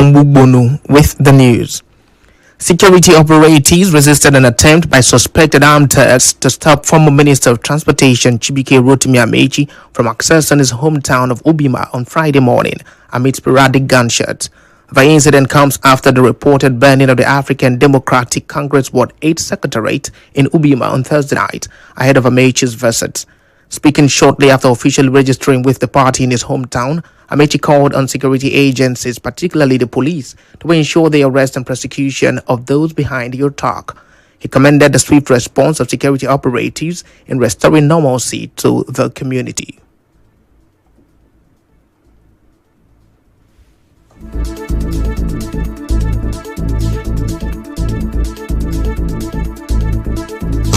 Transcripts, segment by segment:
Onwugbonu with the news. Security operatives resisted an attempt by suspected armed thugs to stop former Minister of Transportation Chibike Rotimi Amechi from accessing his hometown of Ubima on Friday morning amid sporadic gunshots. The incident comes after the reported burning of the African Democratic Congress Ward 8 Secretariat in Ubima on Thursday night ahead of Amechi's visit. Speaking shortly after officially registering with the party in his hometown, Amechi called on security agencies, particularly the police, to ensure the arrest and prosecution of those behind the attack. He commended the swift response of security operatives in restoring normalcy to the community.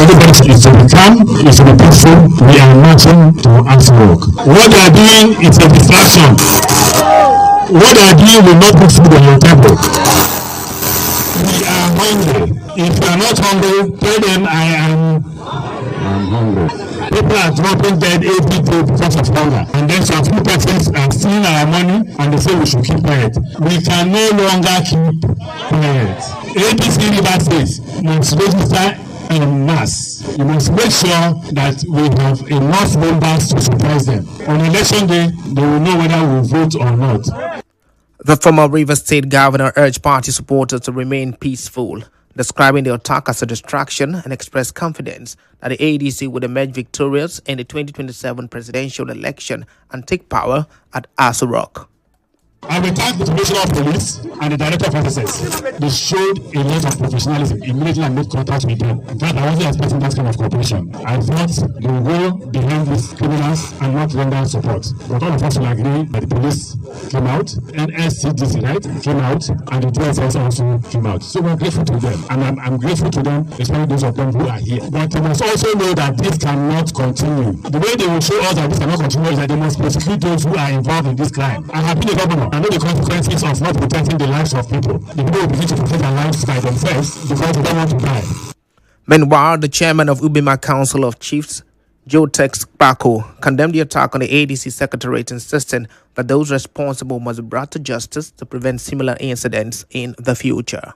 Everybody is to be calm, is to be peaceful. We are marching to answer work. What they are doing is a distraction. What they are doing will not put food on your table. We are hungry. If you are not hungry, tell them I'm hungry. People are dropping dead every day because of hunger. And then some few persons are stealing our money and they say we should keep quiet. We can no longer keep quiet. ABC River State must register in mass. You must make sure that we have enough members to surprise them. On election day, they will know whether we vote or not. The former Rivers State governor urged party supporters to remain peaceful, describing the attack as a distraction and expressed confidence that the ADC would emerge victorious in the 2027 presidential election and take power at Aso Rock. I will thank the Commissioner of Police and the Director of SSS. They showed a lot of professionalism immediately and made contact with them. In fact, I wasn't expecting that kind of cooperation. I thought they will go behind these criminals and not render support. But all of us will agree that the police came out, NSCDC, right, came out, and the DSS also came out. So we're grateful to them. And I'm grateful to them, especially those of them who are here. But they must also know that this cannot continue. The way they will show us that this cannot continue is that they must prosecute those who are involved in this crime. I have been a governor. I know the consequences of not protecting the lives of people. The people will begin to protect their lives by themselves because they don't want to die. Meanwhile, the chairman of Ubima Council of Chiefs, Joe Tex Bako, condemned the attack on the ADC secretariat, insisting that those responsible must be brought to justice to prevent similar incidents in the future.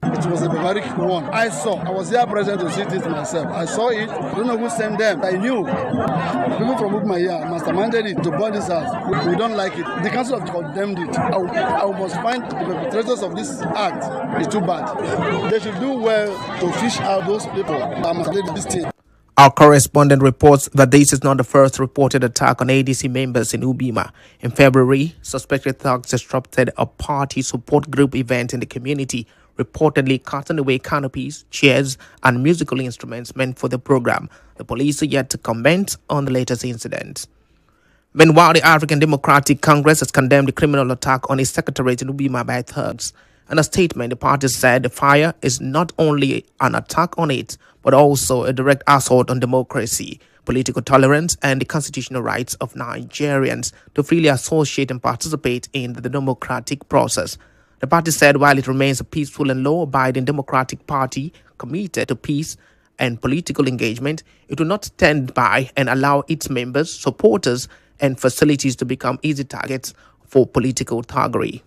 It was a barbaric one. I was there present to see it myself. I saw it. I don't know who sent them. I knew. People from Ubima here masterminded it to burn this house. We don't like it. The council have condemned it. I must find the perpetrators of this act. It's too bad. They should do well to fish out those people that must this thing. Our correspondent reports that this is not the first reported attack on ADC members in Ubima. In February, suspected thugs disrupted a party support group event in the community, reportedly cutting away canopies, chairs, and musical instruments meant for the program. The police are yet to comment on the latest incident. Meanwhile, the African Democratic Congress has condemned the criminal attack on its secretariat in Ubima by thugs. In a statement, the party said the fire is not only an attack on it, but also a direct assault on democracy, political tolerance, and the constitutional rights of Nigerians to freely associate and participate in the democratic process. The party said while it remains a peaceful and law-abiding democratic party committed to peace and political engagement, it will not stand by and allow its members, supporters, and facilities to become easy targets for political thuggery.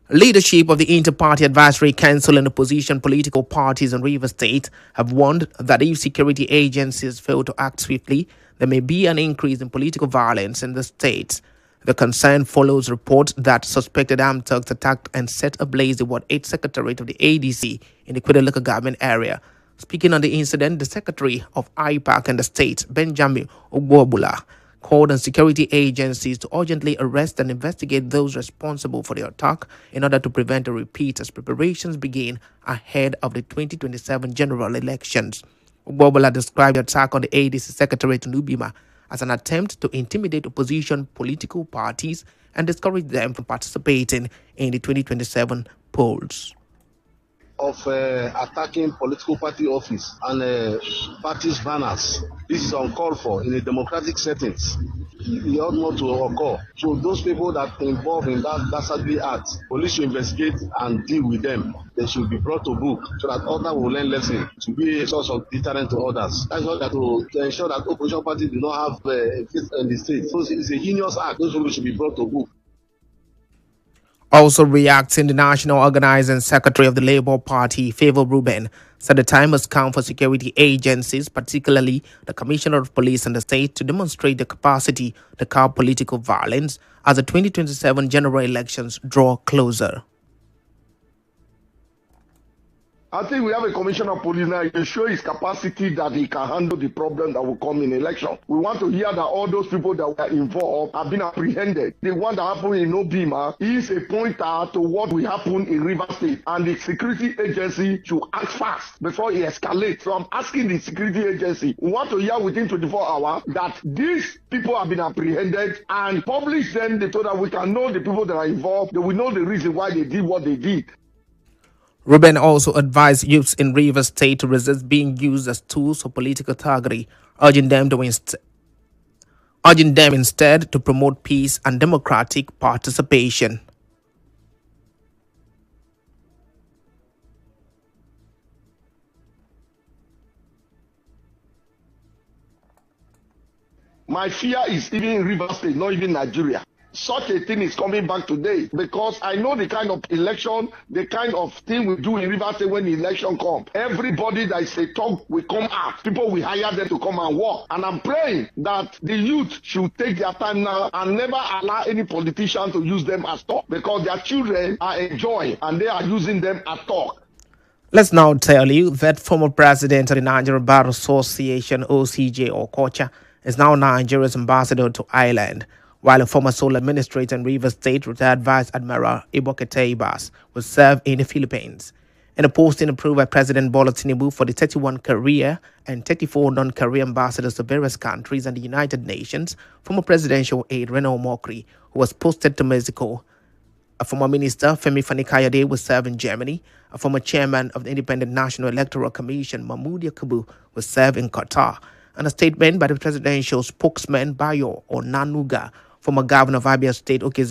Leadership of the Inter-Party Advisory Council and opposition political parties in Rivers State have warned that if security agencies fail to act swiftly, there may be an increase in political violence in the state. The concern follows reports that suspected armed thugs attacked and set ablaze the Ward 8 Secretariat of the ADC in the Kwede local government area. Speaking on the incident, the Secretary of IPAC in the state, Benjamin Ogbobula, called on security agencies to urgently arrest and investigate those responsible for the attack in order to prevent a repeat as preparations begin ahead of the 2027 general elections. Ogbobula described the attack on the ADC Secretariat in Ubima as an attempt to intimidate opposition political parties and discourage them from participating in the 2027 polls. of attacking political party office and parties banners. This is uncalled for in a democratic settings. It ought not to occur. So those people that involved in that dastardly act, police should investigate and deal with them. They should be brought to book so that others will learn lesson to be a source of deterrent to others. That's not that to ensure that opposition parties do not have a fit in the state. So it's a heinous act. Those people should be brought to book. Also reacting, the National Organizing Secretary of the Labour Party, Favor Ruben, said the time has come for security agencies, particularly the Commissioner of Police and the state, to demonstrate the capacity to curb political violence as the 2027 general elections draw closer. I think we have a commissioner of police now. He can show his capacity that he can handle the problem that will come in election. We want to hear that all those people that were involved have been apprehended. The one that happened in Obima is a pointer to what will happen in River State. And the security agency should act fast before it escalates. So I'm asking the security agency, we want to hear within 24 hours that these people have been apprehended and publish them so that we can know the people that are involved. They will know the reason why they did what they did. Ruben also advised youths in Rivers State to resist being used as tools for political targeting, urging them instead to promote peace and democratic participation. My fear is even River State, not even Nigeria. Such a thing is coming back today because I know the kind of election, the kind of thing we do in River State when the election comes. Everybody that is a talk will come out. People will hire them to come and work. And I'm praying that the youth should take their time now and never allow any politician to use them as talk because their children are enjoying and they are using them as talk. Let's now tell you that former president of the Nigerian Bar Association, OCJ Okocha, is now Nigeria's ambassador to Ireland, while a former sole administrator in Rivers State, retired Vice Admiral Okey will serve in the Philippines. In a posting approved by President Bola Tinubu for the 31 career and 34 non-career ambassadors to various countries and the United Nations, former presidential aide Reno Mokri, who was posted to Mexico, a former minister, Femi Fani-Kayode, will serve in Germany. A former chairman of the Independent National Electoral Commission, Mahmoud Yakubu, will serve in Qatar. And a statement by the presidential spokesman, Bayo Onanuga, former governor of Abia State, Okey,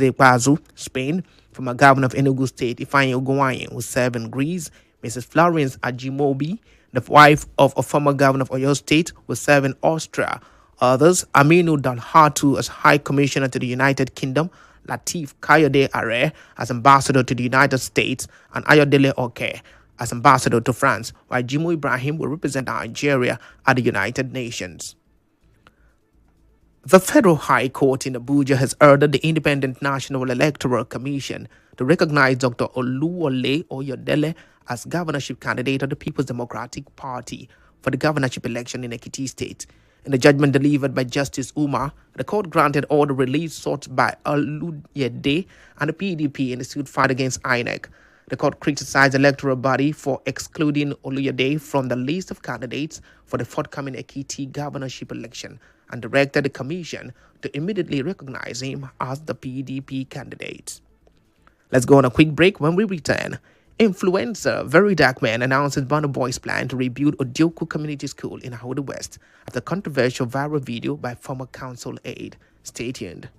Spain, former governor of Enugu State, Ifeanyi Ogunwaye, will serve in Greece. Mrs. Florence Ajimobi, the wife of a former governor of Oyo State, will serve in Austria. Others, Aminu Danhatu as High Commissioner to the United Kingdom, Lateef Kayode Are as ambassador to the United States, and Ayodele Okey as ambassador to France, while Jimo Ibrahim will represent Nigeria at the United Nations. The Federal High Court in Abuja has ordered the Independent National Electoral Commission to recognize Dr. Oluwole Oyodele as governorship candidate of the People's Democratic Party for the governorship election in Ekiti State. In the judgment delivered by Justice Umar, the court granted all the relief sought by Oluyede and the PDP in the suit filed against INEC. The court criticized the electoral body for excluding Oluyede from the list of candidates for the forthcoming Ekiti governorship election and directed the commission to immediately recognize him as the PDP candidate. Let's go on a quick break. When we return, influencer Very Dark Man announces Burna Boy's plan to rebuild Odioku Community School in Ahodi West after controversial viral video by former council aide. Stay tuned.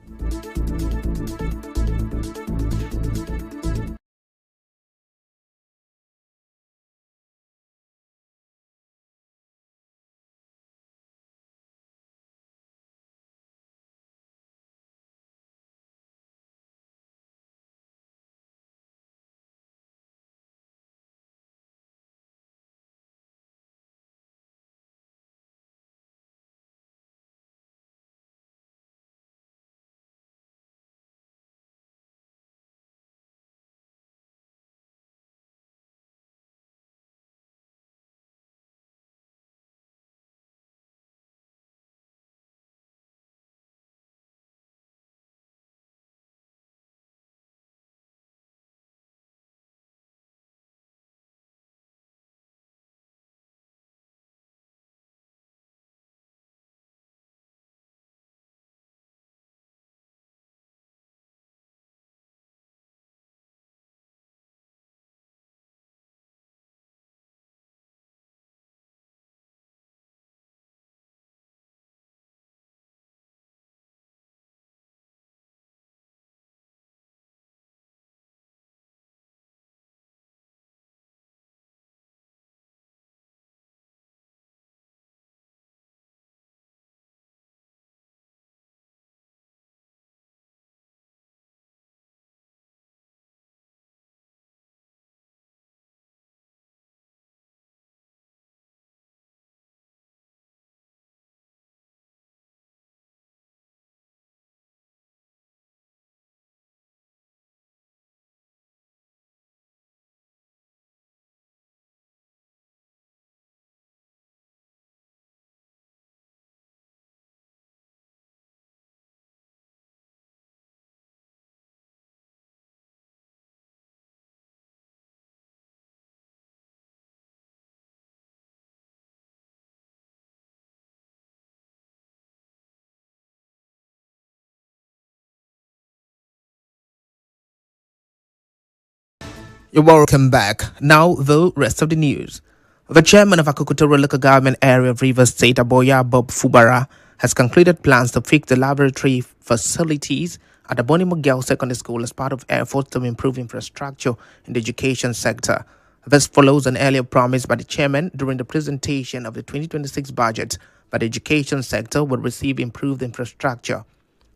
You're welcome back. Now, the rest of the news. The chairman of Akukutoro local government area of Rivers State, Aboya Bob Fubara, has concluded plans to fix the laboratory facilities at the Bonimo Girls Secondary School as part of efforts to improve infrastructure in the education sector. This follows an earlier promise by the chairman during the presentation of the 2026 budget that the education sector would receive improved infrastructure.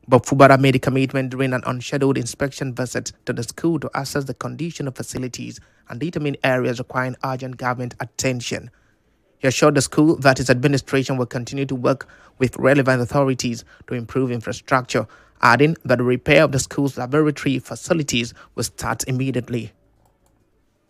Bob Fubara made a commitment during an unscheduled inspection visit to the school to assess the condition of facilities and determine areas requiring urgent government attention. He assured the school that his administration will continue to work with relevant authorities to improve infrastructure, adding that the repair of the school's laboratory facilities will start immediately.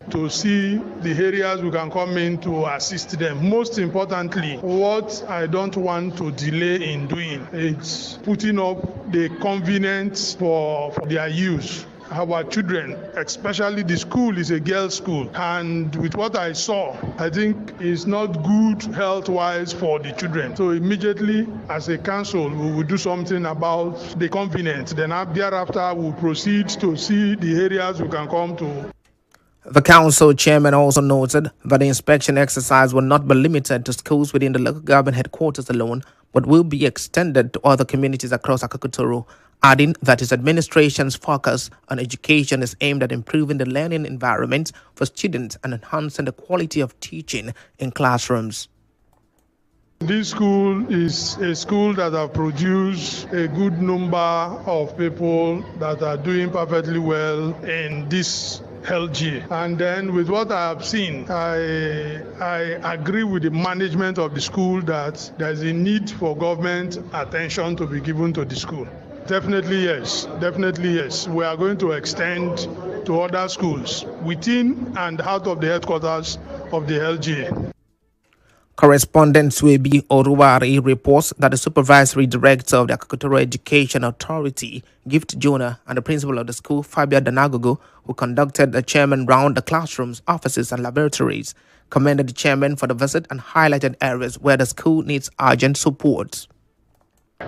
To see the areas we can come in to assist them. Most importantly, what I don't want to delay in doing is putting up the convenience for their use. Our children, especially the school, is a girls' school, and with what I saw, I think it's not good health-wise for the children. So immediately, as a council, we will do something about the convenience. Then thereafter, we'll proceed to see the areas we can come to. The council chairman also noted that the inspection exercise will not be limited to schools within the local government headquarters alone, but will be extended to other communities across Akukutoro, adding that his administration's focus on education is aimed at improving the learning environment for students and enhancing the quality of teaching in classrooms. This school is a school that have produced a good number of people that are doing perfectly well in this LG. And then with what I have seen, I agree with the management of the school that there's a need for government attention to be given to the school. Definitely yes. Definitely yes. We are going to extend to other schools within and out of the headquarters of the LGA. Correspondent Swebi Oruwari reports that the supervisory director of the Akukutoro Education Authority, Gift Jonah, and the principal of the school, Fabia Danagogo, who conducted the chairman round the classrooms, offices, and laboratories, commended the chairman for the visit and highlighted areas where the school needs urgent support.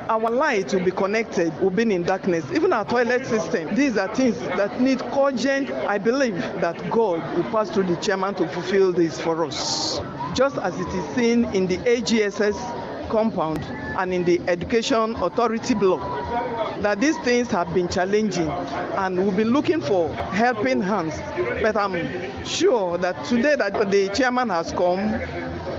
Our light will be connected, we've been in darkness. Even our toilet system, these are things that need urgent. I believe that God will pass through the chairman to fulfill this for us. Just as it is seen in the AGSS compound and in the Education Authority block, that these things have been challenging and we'll be looking for helping hands. But I'm sure that today that the chairman has come,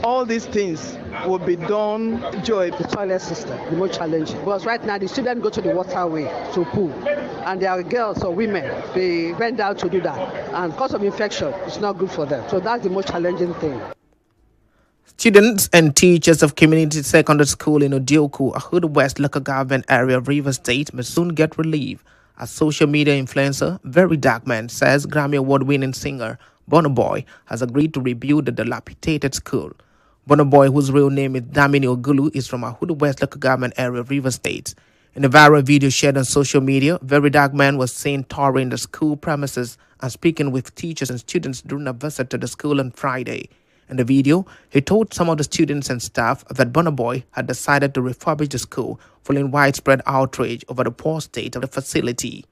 all these things will be done. Joy, the toilet system, the most challenging. Because right now the students go to the waterway to pool, and there are girls or women, they bend down to do that. And because of infection, it's not good for them. So that's the most challenging thing. Students and teachers of Community Secondary School in Odioku, Ahudu West local government area of Rivers State, may soon get relief. As social media influencer Very Dark Man says Grammy Award-winning singer Burna Boy has agreed to rebuild the dilapidated school. Burna Boy, whose real name is Damini Ogulu, is from Ahudu West local government area of Rivers State. In a viral video shared on social media, Very Dark Man was seen touring the school premises and speaking with teachers and students during a visit to the school on Friday. In the video, he told some of the students and staff that Burna Boy had decided to refurbish the school following widespread outrage over the poor state of the facility.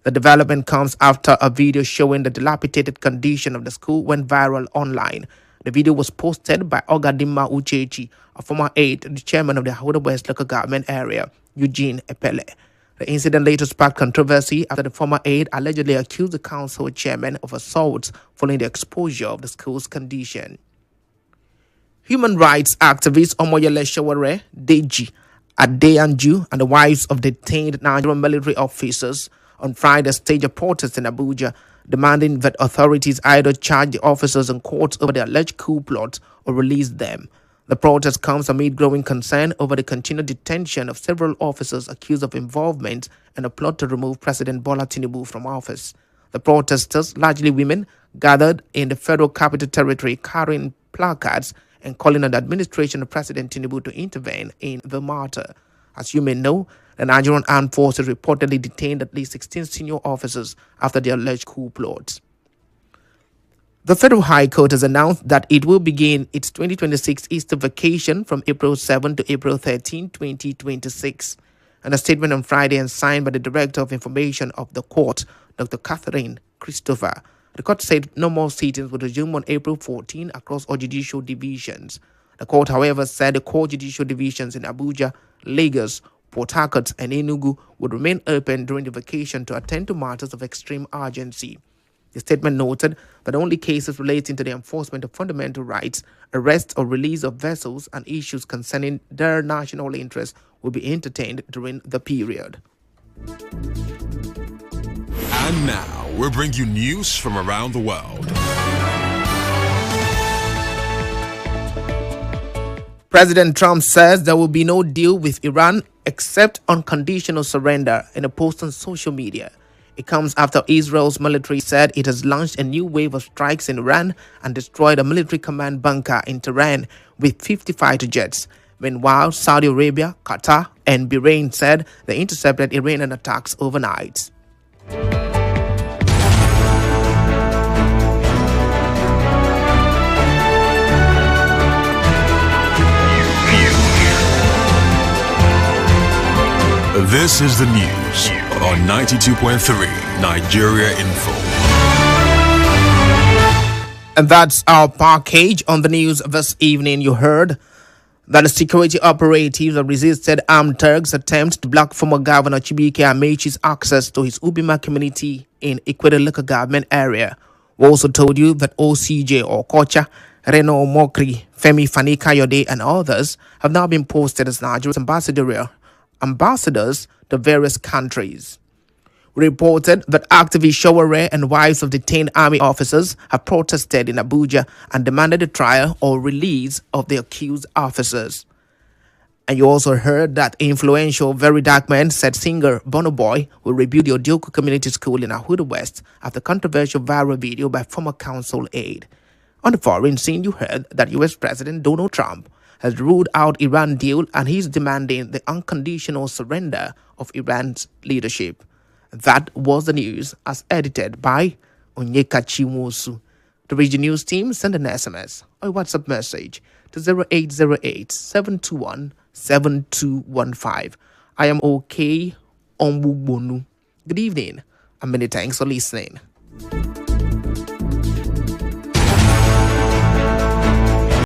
The development comes after a video showing the dilapidated condition of the school went viral online. The video was posted by Ogadimma Uchechi, a former aide to the chairman of the Ahudu West local government area, Eugene Epele. The incident later sparked controversy after the former aide allegedly accused the council chairman of assault following the exposure of the school's condition. Human rights activist Omoyele Shaware, Deji Adeyanju, and the wives of detained Nigerian military officers on Friday staged a protest in Abuja, demanding that authorities either charge the officers in court over the alleged coup plot or release them. The protest comes amid growing concern over the continued detention of several officers accused of involvement in a plot to remove President Bola Tinubu from office. The protesters, largely women, gathered in the Federal Capital Territory carrying placards and calling on the administration of President Tinubu to intervene in the matter. As you may know, the Nigerian Armed Forces reportedly detained at least 16 senior officers after the alleged coup plot. The Federal High Court has announced that it will begin its 2026 Easter vacation from April 7 to April 13, 2026. In a statement on Friday and signed by the Director of Information of the Court, Dr. Catherine Christopher, The court said no more sittings would resume on April 14 across all judicial divisions. The court, however, said the core judicial divisions in Abuja, Lagos, Port Harcourt, and Enugu would remain open during the vacation to attend to matters of extreme urgency. The statement noted that only cases relating to the enforcement of fundamental rights, arrest or release of vessels, and issues concerning their national interest will be entertained during the period. And now, we'll bring you news from around the world. President Trump says there will be no deal with Iran except unconditional surrender in a post on social media. It comes after Israel's military said it has launched a new wave of strikes in Iran and destroyed a military command bunker in Tehran with 50 fighter jets. Meanwhile, Saudi Arabia, Qatar, and Bahrain said they intercepted Iranian attacks overnight. This is the news on 92.3 Nigeria Info. And that's our package on the news this evening. You heard that the security operatives have resisted armed thugs' attempt to block former Governor Chibuike Amechi's access to his Ubima community in Equator local government area. We also told you that OCJ Okocha, Reno Mokri, Femi Fani-Kayode, and others have now been posted as Nigeria's ambassadors to various countries. We reported that activists Showore and wives of detained army officers have protested in Abuja and demanded a trial or release of the accused officers. And you also heard that influential Very Dark Man said singer Burna Boy will rebuild the Odioku Community School in Ahudu West after controversial viral video by former council aide. On the foreign scene, you heard that US President Donald Trump has ruled out Iran deal and he's demanding the unconditional surrender of Iran's leadership. That was the news as edited by Onyeka Chimusu. To reach the news team, send an SMS or WhatsApp message to 0808-721-7215. I am Okey Onwugbonu. Good evening and many thanks for listening.